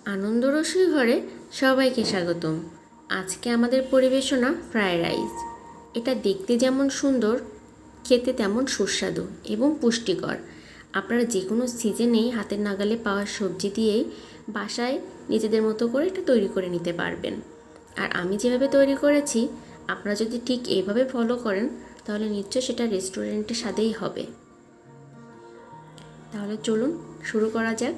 আনন্দ রসই ঘরে সবাইকে স্বাগতম। আজকে আমাদের পরিবেশনা ফ্রায়েড রাইস। এটা দেখতে যেমন সুন্দর, খেতে তেমন সুস্বাদু এবং পুষ্টিকর। আপনারা যে কোনো সিজনেই হাতের নাগালে পাওয়া সবজি দিয়েই বাসায় নিজেদের মতো করে এটা তৈরি করে নিতে পারবেন। আর আমি যেভাবে তৈরি করেছি, আপনারা যদি ঠিক এইভাবে ফলো করেন তাহলে নিশ্চয় সেটা রেস্টুরেন্টের স্বাদেই হবে। তাহলে চলুন শুরু করা যাক।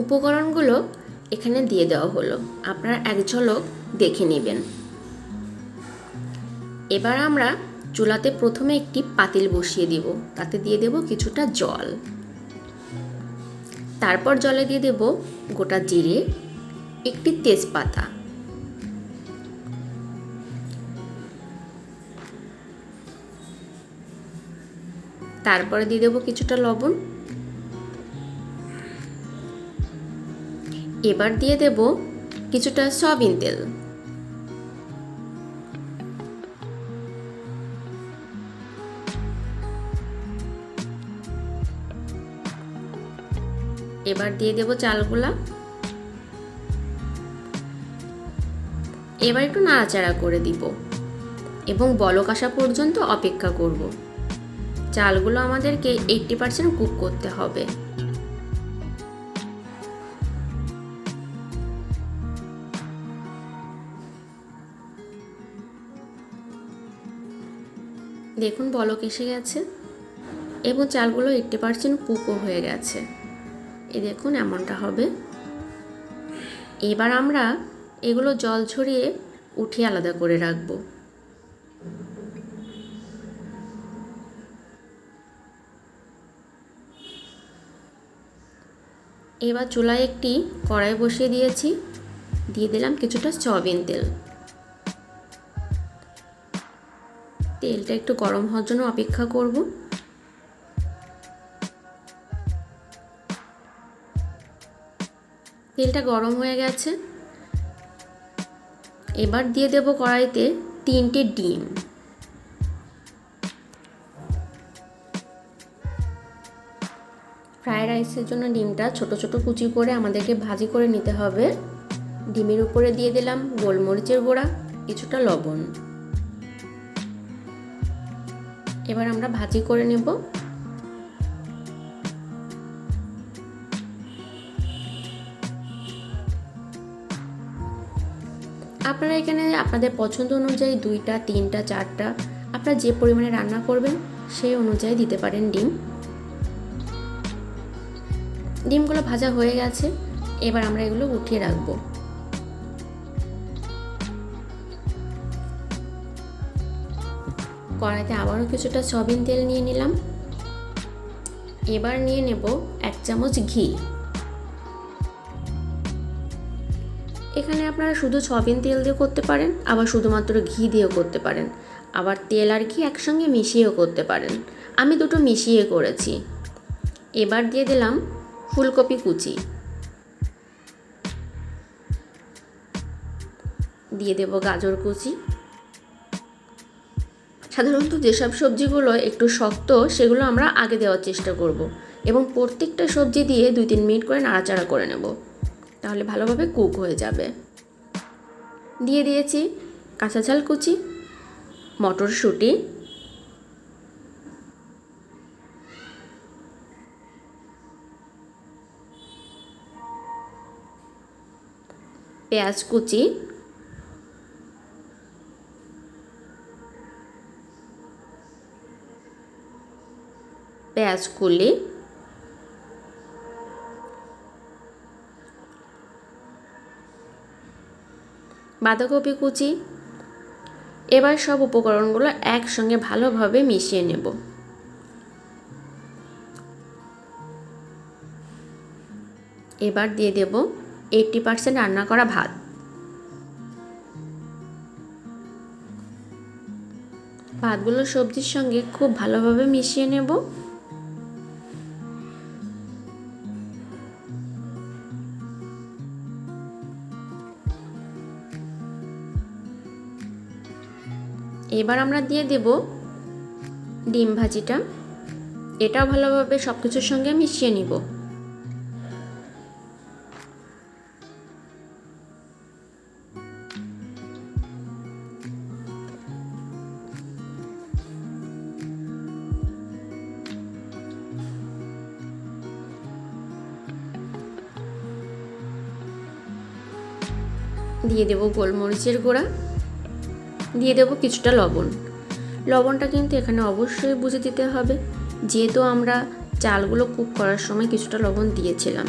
উপকরণগুলো এখানে দিয়ে দেওয়া হলো, আপনারা এক ঝলক দেখে নেবেন। এবার আমরা চুলাতে প্রথমে একটি পাতিল বসিয়ে দিব, তাতে দিয়ে দেব কিছুটা জল। তারপর জলে দিয়ে দেব গোটা জিরে, একটি তেজপাতা, তারপরে দিয়ে দেব কিছুটা লবণ। এবার দিয়ে দেব কিছুটা সয়াবিন তেল। এবার দিয়ে দেব চালগুলা। এবার একটু নাড়াচাড়া করে দিব এবং বলক আসা পর্যন্ত অপেক্ষা করব। চালগুলো আমাদেরকে 80% কুক করতে হবে। দেখুন বলক এসে গেছে এবং চালগুলো 80% কুকও হয়ে গেছে। এই দেখুন এমনটা হবে। এবার আমরা এগুলো জল ঝরিয়ে উঠিয়ে আলাদা করে রাখবো। এবার চুলায় একটি কড়াই বসিয়ে দিয়েছি, দিয়ে দিলাম কিছুটা সয়াবিন তেল। তেলটা একটু গরম হওয়ার জন্য অপেক্ষা করব। তেলটা গরম হয়ে গেছে। এবার দিয়ে দেব কড়াইতে 3টে ডিম। ফ্রাইড রাইসের জন্য ডিমটা ছোট ছোট কুচি করে আমাদেরকে ভাজি করে নিতে হবে। ডিমের উপরে দিয়ে দিলাম গোলমরিচের গুঁড়া, কিছুটা লবণ। এবার আমরা ভাজি করে নেব। আপনারা এখানে আপনাদের পছন্দ অনুযায়ী 2টা, 3টা, 4টা আপনারা যে পরিমাণে রান্না করবেন সেই অনুযায়ী দিতে পারেন ডিম। ডিমগুলো ভাজা হয়ে গেছে। এবার আমরা এগুলো উঠিয়ে রাখবো। কড়াইতে আবারও কিছুটা সয়াবিন তেল নিয়ে নিলাম। এবার নিয়ে নেব 1 চামচ ঘি। এখানে আপনারা শুধু সয়াবিন তেল দিয়ে করতে পারেন, আবার শুধুমাত্র ঘি দিয়েও করতে পারেন, আবার তেল আর ঘি একসঙ্গে মিশিয়েও করতে পারেন। আমি দুটো মিশিয়ে করেছি। এবার দিয়ে দিলাম ফুলকপি কুচি, দিয়ে দেব গাজর কুচি। সাধারণত যেসব সবজিগুলো একটু শক্ত সেগুলো আমরা আগে দেওয়ার চেষ্টা করব এবং প্রত্যেকটা সবজি দিয়ে 2-3 মিনিট করে নাড়াচাড়া করে নেব, তাহলে ভালোভাবে কুক হয়ে যাবে। দিয়ে দিয়েছি কাঁচা ঝাল কুচি, মটরশুঁটি, পেঁয়াজ কুচি, পেঁয়াজ কুলি, বাঁধাকপি কুচি। এবার সব উপকরণগুলো একসঙ্গে ভালোভাবে মিশিয়ে নেব। এবার দিয়ে দেব 80% রান্না করা ভাত। ভাতগুলো সবজির সঙ্গে খুব ভালোভাবে মিশিয়ে নেব। এবার আমরা দিয়ে দেব ডিম ভাজিটা। এটাও ভালোভাবে সব কিছুর সঙ্গে মিশিয়ে নিব। দিয়ে দেব গোলমরিচের গুঁড়া, দিয়ে দেব কিছুটা লবণ। লবণটা কিন্তু এখানে অবশ্যই বুঝে দিতে হবে, যেহেতু আমরা চালগুলো কুক করার সময় কিছুটা লবণ দিয়েছিলাম।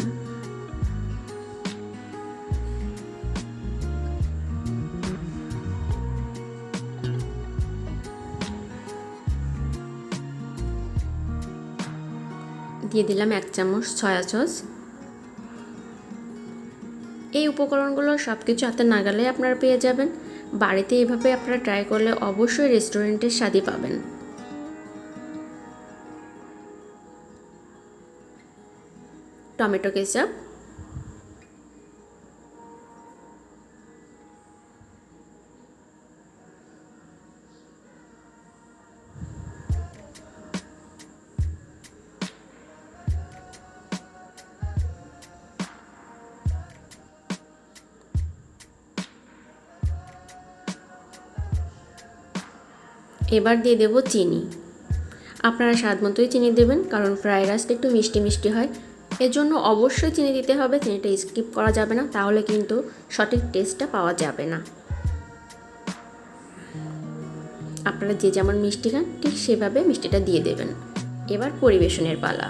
দিয়ে দিলাম 1 চামচ সয়া সস। এই উপকরণগুলো সব কিছু হাতে নাগালে আপনারা পেয়ে যাবেন। বাড়িতে এভাবে আপনারা ট্রাই করলে অবশ্যই রেস্টুরেন্টের স্বাদই পাবেন। টমেটো কেচাপ, এবার দিয়ে দেব চিনি। আপনারা স্বাদ মতোই চিনি দেবেন, কারণ ফ্রাইড রাইসটা একটু মিষ্টি মিষ্টি হয়, এর জন্য অবশ্যই চিনি দিতে হবে। চিনিটা স্কিপ করা যাবে না, তাহলে কিন্তু সঠিক টেস্টটা পাওয়া যাবে না। আপনারা যে যেমন মিষ্টি খান ঠিক সেভাবে মিষ্টিটা দিয়ে দেবেন। এবার পরিবেশনের পালা।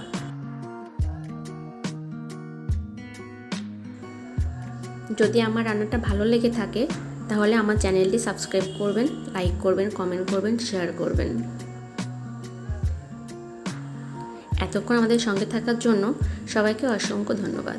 যদি আমার রান্নাটা ভালো লেগে থাকে তাহলে আমার চ্যানেলটি সাবস্ক্রাইব করবেন, লাইক করবেন, কমেন্ট করবেন, শেয়ার করবেন। এতক্ষণ আমাদের সঙ্গে থাকার জন্য সবাইকে অসংখ্য ধন্যবাদ।